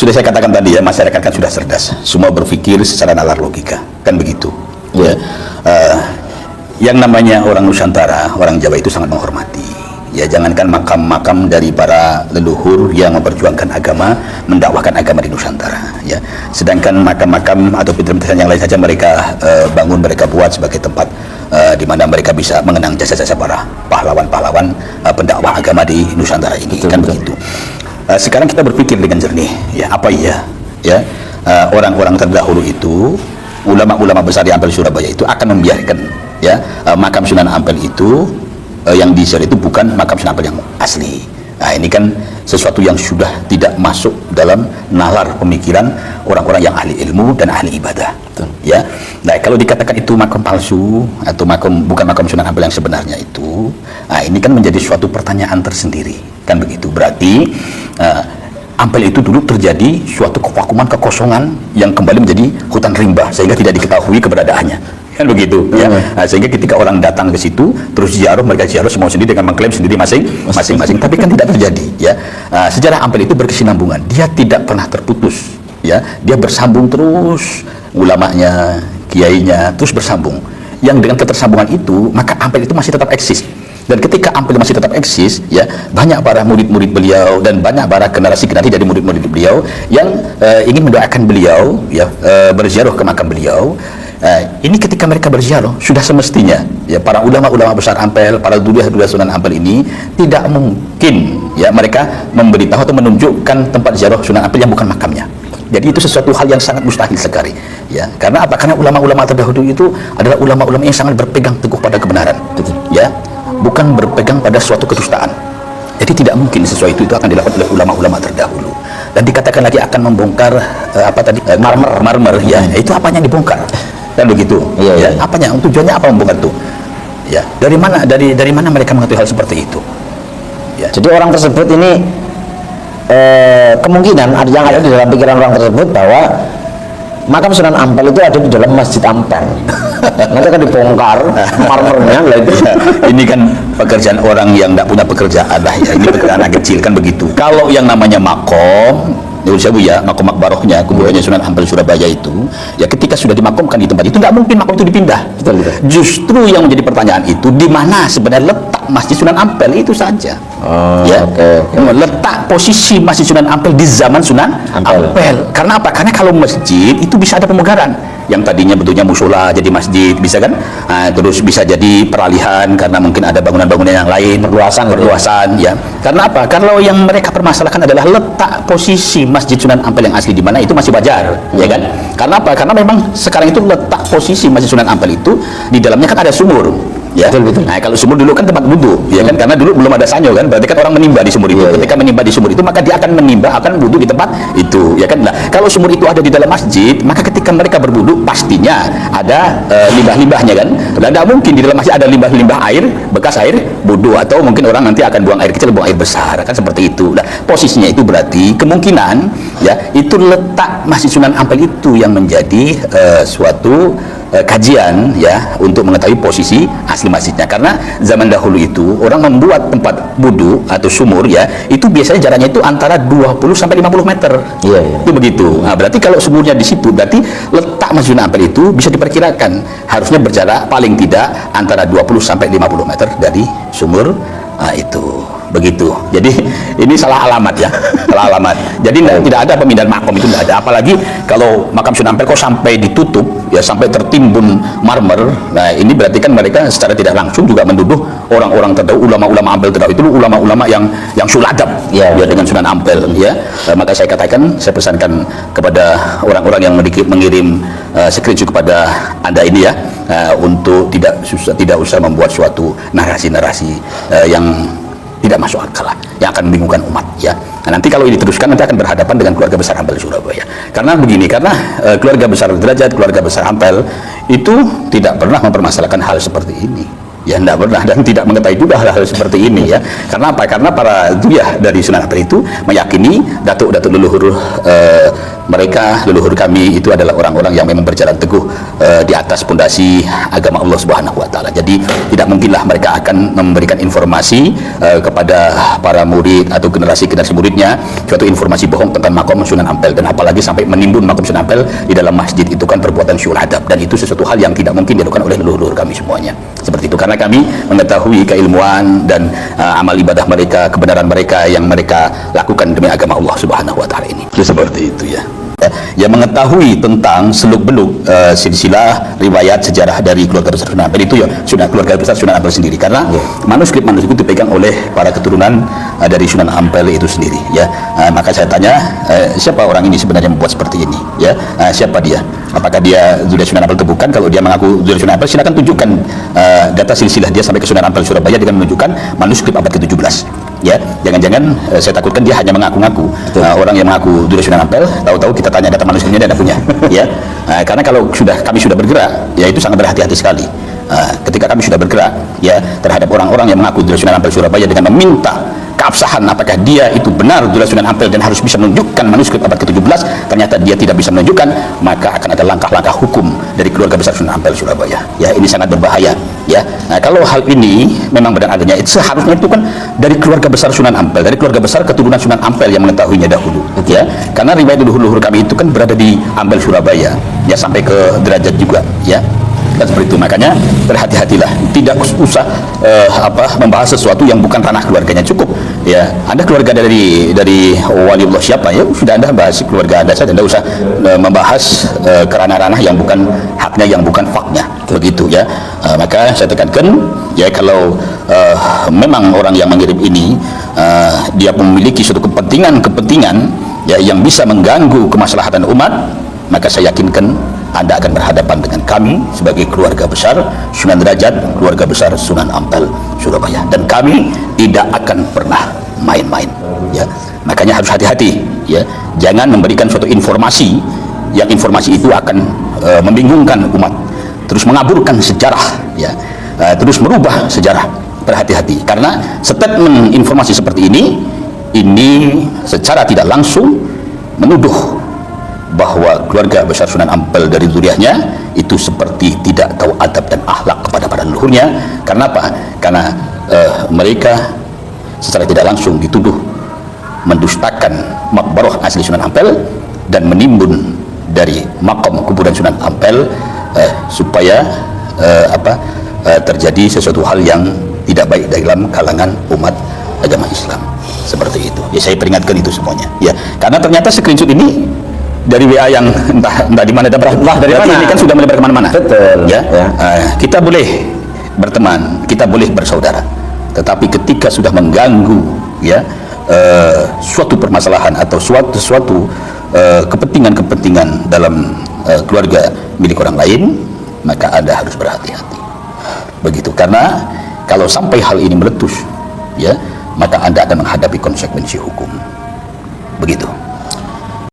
sudah saya katakan tadi ya, masyarakat kan sudah cerdas, semua berpikir secara nalar logika, kan begitu. Ya. Yang namanya orang Nusantara, orang Jawa itu sangat menghormati. Ya, jangankan makam-makam dari para leluhur yang memperjuangkan agama, mendakwahkan agama di Nusantara. Ya, sedangkan makam-makam atau pintu-pintu yang lain saja mereka bangun, mereka buat sebagai tempat di mana mereka bisa mengenang jasa-jasa para pahlawan-pahlawan pendakwah agama di Nusantara ini. Betul, kan betul. Begitu. Sekarang kita berpikir dengan jernih, ya apa iya, ya orang-orang terdahulu itu, ulama-ulama besar di Ampel Surabaya itu akan membiarkan ya makam Sunan Ampel itu yang diziarah itu bukan makam Sunan Ampel yang asli. Nah, ini kan sesuatu yang sudah tidak masuk dalam nalar pemikiran orang-orang yang ahli ilmu dan ahli ibadah. Betul. Ya. Nah, kalau dikatakan itu makam palsu atau bukan makam Sunan Ampel yang sebenarnya itu, nah ini kan menjadi suatu pertanyaan tersendiri. Kan begitu. Berarti Ampel itu dulu terjadi suatu kevakuman, kekosongan yang kembali menjadi hutan rimba sehingga tidak diketahui keberadaannya. Kan begitu ya. Nah, sehingga ketika orang datang ke situ terus ziarah, mereka ziarah semua sendiri dengan mengklaim sendiri masing-masing, tapi kan tidak terjadi ya. Sejarah Ampel itu berkesinambungan, dia tidak pernah terputus ya, dia bersambung terus, ulamanya, kiainya terus bersambung. Yang dengan ketersambungan itu maka Ampel itu masih tetap eksis. Dan ketika Ampel masih tetap eksis, ya banyak para murid-murid beliau dan banyak para generasi dari murid-murid beliau yang ingin mendoakan beliau, ya berziarah ke makam beliau. Ini ketika mereka berziarah sudah semestinya, ya para ulama-ulama besar Ampel, para duliyah-duliyah Sunan Ampel ini tidak mungkin, ya mereka memberitahu atau menunjukkan tempat ziarah Sunan Ampel yang bukan makamnya. Jadi itu sesuatu hal yang sangat mustahil sekali, ya. Karena apa? Karena ulama-ulama terdahulu itu adalah ulama-ulama yang sangat berpegang teguh pada kebenaran, ya. Bukan berpegang pada suatu kedustaan. Jadi tidak mungkin sesuatu itu akan dilakukan oleh ulama-ulama terdahulu. Dan dikatakan lagi akan membongkar marmer, ya. Itu apanya yang dibongkar? Dan begitu. Ya. Apanya? Tujuannya apa membongkar itu? Ya. Dari mana mereka mengetahui hal seperti itu? Ya. Jadi orang tersebut ini kemungkinan yang ada di dalam pikiran orang tersebut bahwa makam Sunan Ampel itu ada di dalam Masjid Ampel. Nanti akan dibongkar marmernya lah itu. Ini kan pekerjaan orang yang tidak punya pekerjaan lah ya. Ini pekerjaan anak kecil kan begitu. Kalau yang namanya makom, makom makbarohnya kuburannya Sunan Ampel Surabaya itu, ya ketika sudah dimakamkan di tempat itu tidak mungkin makom itu dipindah. Betul. Justru yang menjadi pertanyaan itu di mana sebenarnya letak Masjid Sunan Ampel itu saja. Letak posisi Masjid Sunan Ampel di zaman Sunan Ampel. Karena apa? Karena kalau masjid itu bisa ada pemugaran. Yang tadinya bentuknya musola jadi masjid, bisa kan? Terus bisa jadi peralihan karena mungkin ada bangunan-bangunan yang lain, perluasan ya. Karena apa? Kalau yang mereka permasalahkan adalah letak posisi Masjid Sunan Ampel yang asli di mana itu masih wajar, ya kan? Karena apa? Karena memang sekarang itu letak posisi Masjid Sunan Ampel itu di dalamnya kan ada sumur. Ya. Betul. Nah, kalau sumur dulu kan tempat wudhu, ya kan? Karena dulu belum ada sanyo kan, berarti kan orang menimba di sumur itu. Ketika menimba di sumur itu, maka dia akan menimba, akan wudhu di tempat itu, ya kan? Nah, kalau sumur itu ada di dalam masjid, maka ketika mereka berwudhu pastinya ada limbah-limbahnya kan? Dan tidak mungkin di dalam masjid ada limbah-limbah air, bekas air wudhu, atau mungkin orang nanti akan buang air kecil, buang air besar, kan seperti itu. Nah, posisinya itu berarti kemungkinan, ya, itu letak Masjid Sunan Ampel itu yang menjadi suatu kajian ya untuk mengetahui posisi asli masjidnya. Karena zaman dahulu itu orang membuat tempat wudu atau sumur ya itu biasanya jaraknya itu antara 20 sampai 50 meter. Itu begitu. Nah, berarti kalau sumurnya di situ berarti letak Masjid Sunan Ampel itu bisa diperkirakan harusnya berjarak paling tidak antara 20 sampai 50 meter dari sumur itu. Begitu. Jadi ini salah alamat ya, salah alamat. Jadi tidak ada pemindahan makam itu, tidak ada. Apalagi kalau makam Sunan Ampel kok sampai ditutup ya, sampai tertimbun marmer. Nah, ini berarti kan mereka secara tidak langsung juga menduduh orang-orang terdahulu, ulama-ulama Ampel terdahulu itu ulama-ulama yang suladab ya dengan Sunan Ampel ya. Maka saya katakan, saya pesankan kepada orang-orang yang mengirim screenshot kepada Anda ini ya, untuk tidak usah membuat suatu narasi-narasi yang tidak masuk akal lah, yang akan membingungkan umat ya. Nah, nanti kalau ini teruskan nanti akan berhadapan dengan keluarga besar Ampel Surabaya. Karena begini, karena keluarga besar Derajat, keluarga besar Ampel itu tidak pernah mempermasalahkan hal seperti ini. Ya tidak pernah dan tidak mengetahui juga hal-hal seperti ini ya. Karena apa? Karena para zuriyah dari Sunan Ampel itu meyakini datuk-datuk leluhur mereka, leluhur kami itu adalah orang-orang yang memang berjalan teguh di atas pondasi agama Allah Subhanahu wa taala. Jadi tidak mungkinlah mereka akan memberikan informasi kepada para murid atau generasi-generasi muridnya suatu informasi bohong tentang makom Sunan Ampel, dan apalagi sampai menimbun makom Sunan Ampel di dalam masjid. Itu kan perbuatan syu'ul adab, dan itu sesuatu hal yang tidak mungkin dilakukan oleh leluhur kami semuanya. Seperti itu, karena kami mengetahui keilmuan dan amal ibadah mereka, kebenaran mereka yang mereka lakukan demi agama Allah Subhanahu wa taala ini. Seperti itu ya. Yang mengetahui tentang seluk-beluk silsilah riwayat sejarah dari keluarga besar Sunan Ampel itu ya keluarga besar Sunan Ampel sendiri, karena manuskrip itu dipegang oleh para keturunan dari Sunan Ampel itu sendiri ya. Maka saya tanya, siapa orang ini sebenarnya membuat seperti ini ya? Siapa dia? Apakah dia zuriat Sunan Ampel atau bukan? Kalau dia mengaku zuriat Sunan Ampel, silakan tunjukkan data silsilah dia sampai ke Sunan Ampel Surabaya dengan menunjukkan manuskrip abad ke-17 ya. Jangan-jangan saya takutkan dia hanya mengaku-ngaku. Orang yang mengaku zuriat Sunan Ampel, tahu-tahu kita tanya data manuskripnya dia tidak punya ya. Karena kalau kami sudah bergerak ya, itu sangat berhati-hati sekali. Ketika kami sudah bergerak ya terhadap orang-orang yang mengaku zuriat Sunan Ampel Surabaya dengan meminta keabsahan apakah dia itu benar zuriat Sunan Ampel dan harus bisa menunjukkan manuskrip abad ke-17, ternyata dia tidak bisa menunjukkan, maka akan ada langkah-langkah hukum dari keluarga besar Sunan Ampel Surabaya ya. Ini sangat berbahaya ya. Kalau hal ini memang benar adanya, seharusnya itu kan dari keluarga besar Sunan Ampel, dari keluarga besar keturunan Sunan Ampel yang mengetahuinya dahulu ya. Karena riwayat leluhur kami itu kan berada di Ampel Surabaya ya, sampai ke derajat juga ya. Dan seperti itu, makanya berhati-hatilah, tidak usah membahas sesuatu yang bukan ranah keluarganya. Cukup ya, Anda keluarga dari waliullah siapa ya, sudah Anda bahas keluarga Anda saja, Anda usah membahas ke ranah-ranah yang bukan haknya, yang bukan faknya, begitu ya. Maka saya tekankan ya, kalau memang orang yang mengirim ini dia memiliki suatu kepentingan ya yang bisa mengganggu kemaslahatan umat, maka saya yakinkan Anda akan berhadapan dengan kami sebagai keluarga besar Sunan Derajat, keluarga besar Sunan Ampel Surabaya, dan kami tidak akan pernah main-main ya. Makanya harus hati-hati ya, jangan memberikan suatu informasi yang informasi itu akan membingungkan umat, terus mengaburkan sejarah ya, terus merubah sejarah. Berhati-hati, karena statement informasi seperti ini secara tidak langsung menuduh bahwa keluarga besar Sunan Ampel dari zuriatnya itu seperti tidak tahu adab dan akhlak kepada para leluhurnya. Karena apa? Karena mereka secara tidak langsung dituduh mendustakan makbarah asli Sunan Ampel dan menimbun dari makam kuburan Sunan Ampel supaya terjadi sesuatu hal yang tidak baik dalam kalangan umat agama Islam. Seperti itu ya, saya peringatkan itu semuanya ya, karena ternyata screenshot ini dari WA yang entah di mana, dari mana ini kan sudah melebar kemana-mana. Betul ya, ya. Kita boleh berteman, kita boleh bersaudara, tetapi ketika sudah mengganggu ya suatu permasalahan atau suatu kepentingan dalam keluarga milik orang lain, maka Anda harus berhati-hati begitu. Karena kalau sampai hal ini meletus ya, maka Anda akan menghadapi konsekuensi hukum begitu.